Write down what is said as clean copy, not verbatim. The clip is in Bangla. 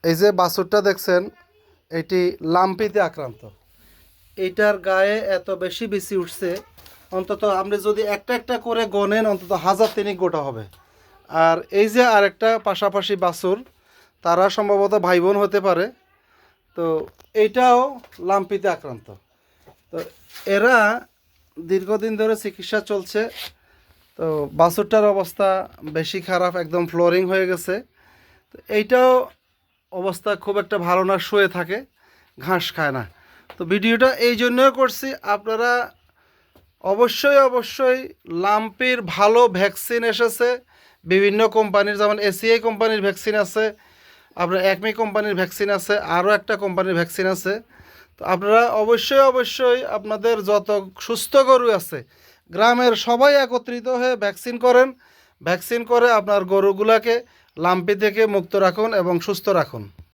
এই যে বাছুরটা দেখছেন, এটি লাম্পিতে আক্রান্ত। এইটার গায়ে এত বেশি বিচি উঠছে, অন্তত আপনি যদি একটা একটা করে গনেন অন্তত 1000 গোটা হবে। আর এই যে আরেকটা পাশাপাশি বাছুর, তারা সম্ভবত ভাই বোন হতে পারে। তো এইটাও লাম্পিতে আক্রান্ত। তো এরা দীর্ঘদিন ধরে চিকিৎসা চলছে। তো বাছুরটার অবস্থা বেশি খারাপ, একদম ফ্লোরিং হয়ে গেছে। তো এইটাও অবস্থা খুব একটা ভালো না, শুয়ে থাকে, ঘাস খায় না। তো ভিডিওটা এই জন্যই করছি, আপনারা অবশ্যই অবশ্যই লাম্পির ভালো ভ্যাকসিন এসেছে বিভিন্ন কোম্পানির, যেমন এসিআই কোম্পানির ভ্যাকসিন আছে, আপনার একমি কোম্পানির ভ্যাকসিন আছে, আরও একটা কোম্পানির ভ্যাকসিন আছে। তো আপনারা অবশ্যই অবশ্যই আপনাদের যত সুস্থ গরু আছে গ্রামের সবাই একত্রিত হয়ে ভ্যাকসিন করেন। ভ্যাকসিন করে আপনার গরুগুলাকে লাম্পি থেকে মুক্ত রাখুন এবং সুস্থ রাখুন।